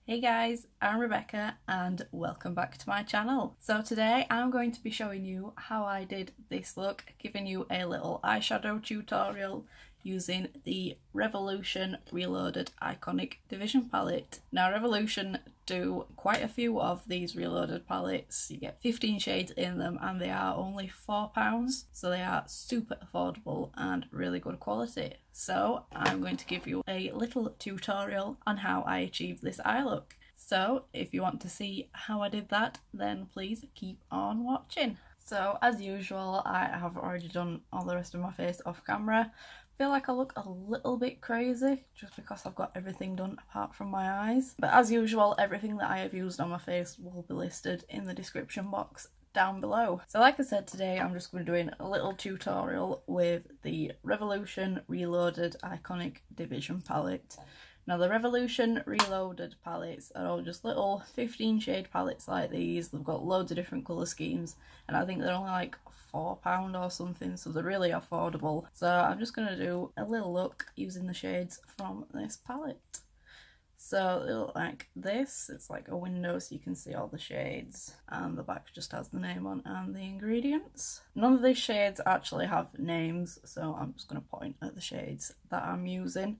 Hey guys, I'm Rebecca and welcome back to my channel. So today I'm going to be showing you how I did this look, giving you a little eyeshadow tutorial using the Revolution Reloaded Iconic Division palette. Now Revolution do quite a few of these reloaded palettes. You get 15 shades in them and they are only £4, so they are super affordable and really good quality. So I'm going to give you a little tutorial on how I achieved this eye look. So if you want to see how I did that, then please keep on watching. So as usual, I have already done all the rest of my face off camera. I feel like I look a little bit crazy just because I've got everything done apart from my eyes. But as usual, everything that I have used on my face will be listed in the description box down below. So like I said, today I'm just going to be doing a little tutorial with the Revolution Reloaded Iconic Division palette. Now the Revolution Reloaded palettes are all just little 15 shade palettes like these. They've got loads of different colour schemes and I think they're only like £4 or something, so they're really affordable. So I'm just going to do a little look using the shades from this palette. So they look like this. It's like a window so you can see all the shades, and the back just has the name on and the ingredients. None of these shades actually have names, so I'm just going to point at the shades that I'm using.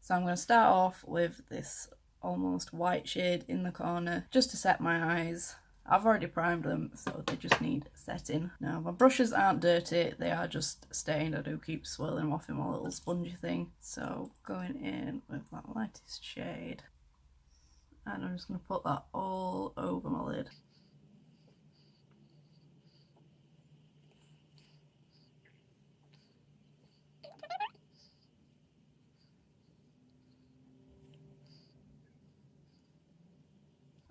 So I'm going to start off with this almost white shade in the corner just to set my eyes. I've already primed them, so they just need setting. Now my brushes aren't dirty, they are just stained. I do keep swirling them off in my little spongy thing. So going in with that lightest shade, and I'm just going to put that all over my lid.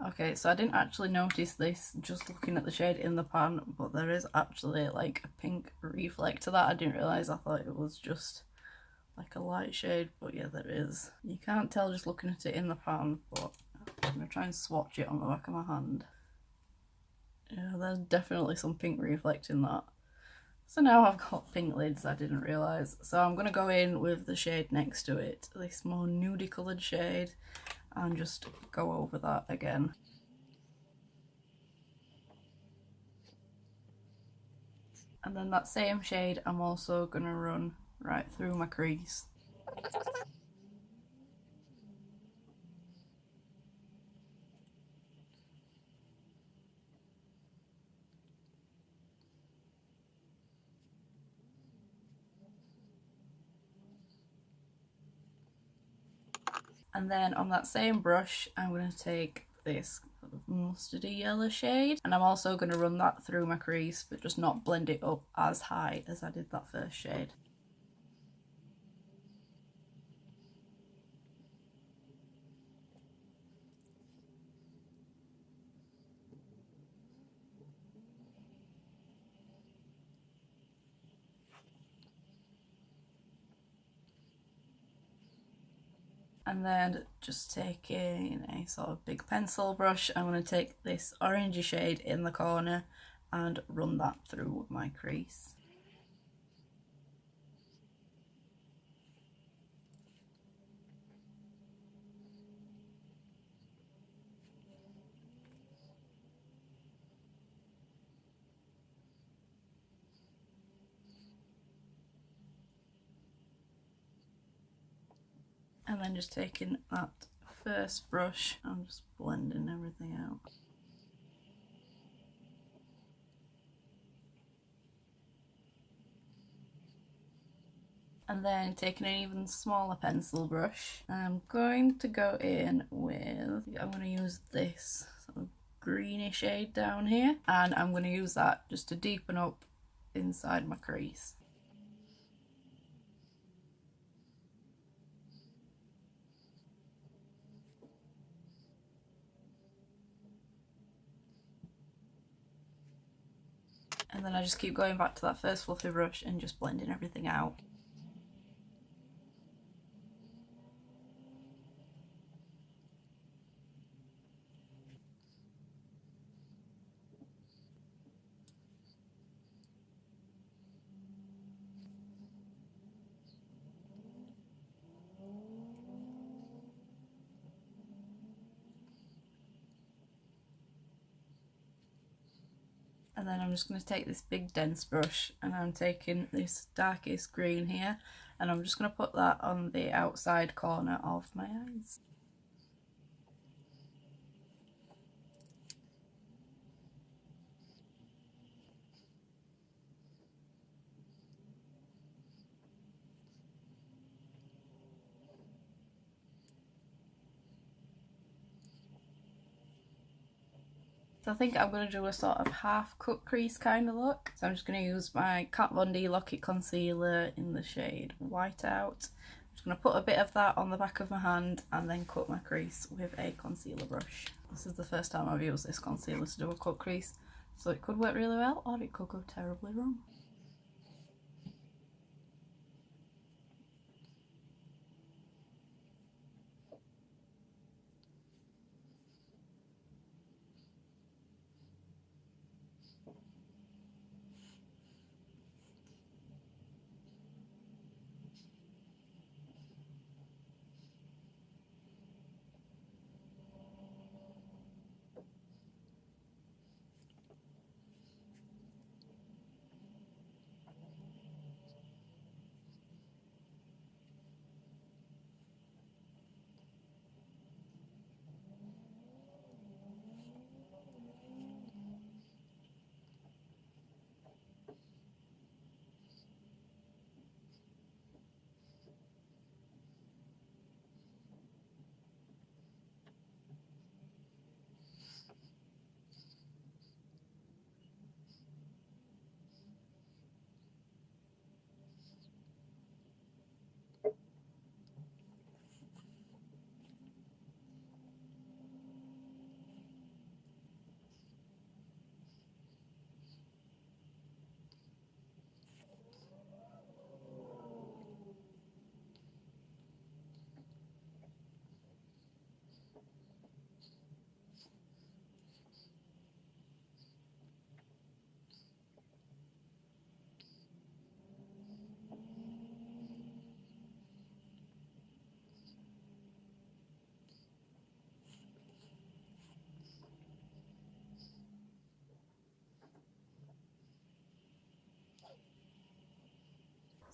Okay, so I didn't actually notice this just looking at the shade in the pan, but there is actually like a pink reflect to that. I didn't realise, I thought it was just like a light shade, but yeah, there is. You can't tell just looking at it in the pan, but I'm going to try and swatch it on the back of my hand. Yeah, there's definitely some pink reflect in that. So now I've got pink lids, I didn't realise. So I'm going to go in with the shade next to it, this more nudie coloured shade, and just go over that again. And then that same shade I'm also going to run right through my crease. And then on that same brush, I'm going to take this sort of mustardy yellow shade, and I'm also going to run that through my crease, but just not blend it up as high as I did that first shade. And then just taking a sort of big pencil brush, I'm going to take this orangey shade in the corner and run that through my crease. And then just taking that first brush and just blending everything out. And then taking an even smaller pencil brush, I'm going to go in with, I'm going to use this sort of greeny shade down here, and I'm going to use that just to deepen up inside my crease. And then I just keep going back to that first fluffy brush and just blending everything out. And then I'm just going to take this big dense brush and I'm taking this darkest green here and I'm just going to put that on the outside corner of my eyes. So I think I'm going to do a sort of half cut crease kind of look. So I'm just going to use my Kat Von D Lock It Concealer in the shade Whiteout. I'm just going to put a bit of that on the back of my hand and then cut my crease with a concealer brush. This is the first time I've used this concealer to do a cut crease, so it could work really well or it could go terribly wrong.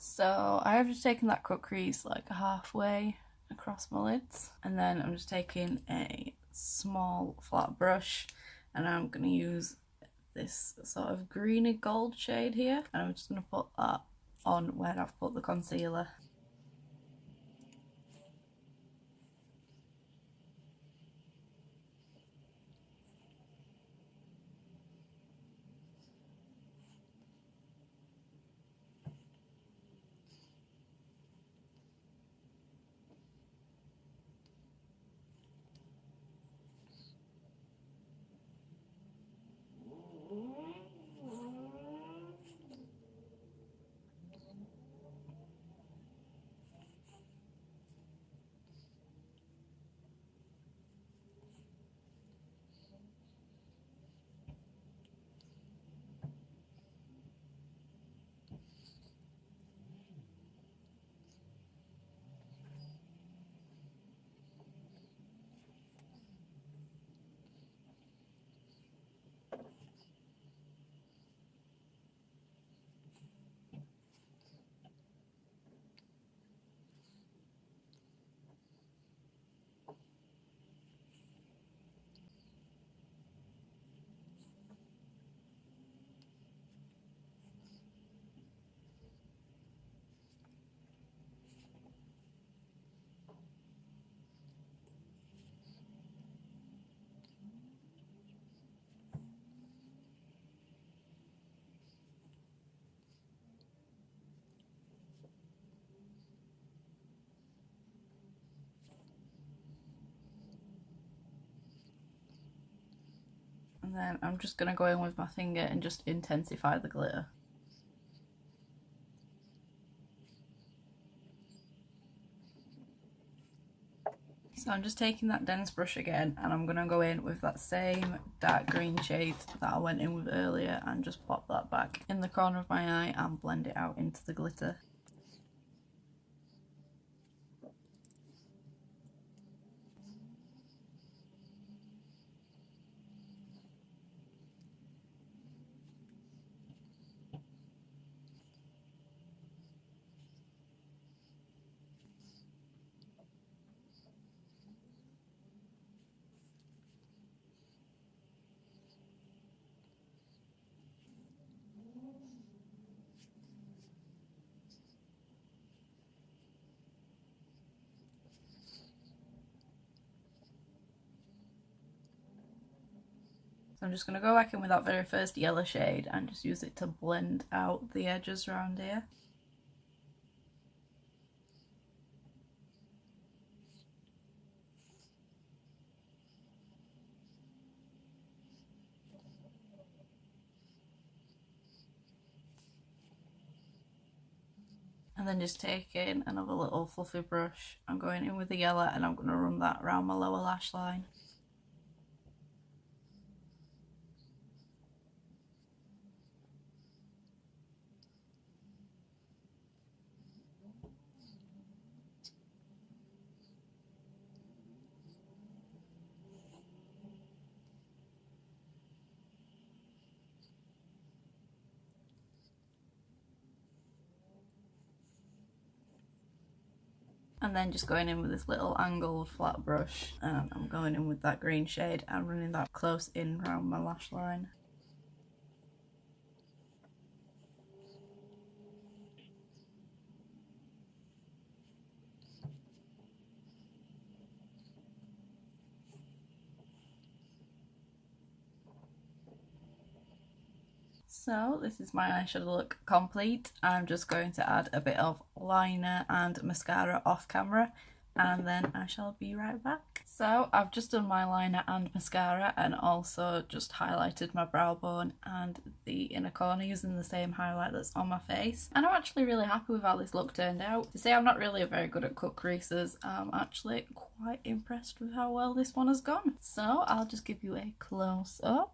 So I have just taken that cut crease like halfway across my lids, and then I'm just taking a small flat brush and I'm going to use this sort of greeny gold shade here, and I'm just going to put that on where I've put the concealer. And then I'm just going to go in with my finger and just intensify the glitter. So I'm just taking that dense brush again and I'm going to go in with that same dark green shade that I went in with earlier and just pop that back in the corner of my eye and blend it out into the glitter. So I'm just going to go back in with that very first yellow shade and just use it to blend out the edges around here. And then just taking another little fluffy brush, I'm going in with the yellow and I'm going to run that around my lower lash line. And then just going in with this little angled flat brush, and I'm going in with that green shade and running that close in around my lash line. So this is my eyeshadow look complete. I'm just going to add a bit of liner and mascara off camera and then I shall be right back. So I've just done my liner and mascara and also just highlighted my brow bone and the inner corner using the same highlight that's on my face. And I'm actually really happy with how this look turned out. To say I'm not really very good at cut creases, I'm actually quite impressed with how well this one has gone. So I'll just give you a close up.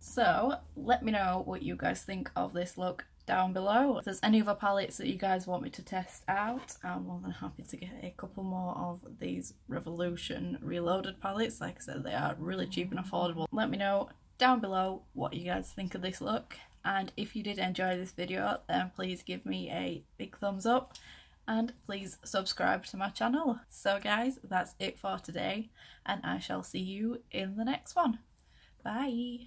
So let me know what you guys think of this look down below. If there's any other palettes that you guys want me to test out, I'm more than happy to get a couple more of these Revolution Reloaded palettes. Like I said, they are really cheap and affordable. Let me know down below what you guys think of this look, and if you did enjoy this video then please give me a big thumbs up and please subscribe to my channel. So guys, that's it for today and I shall see you in the next one. Bye!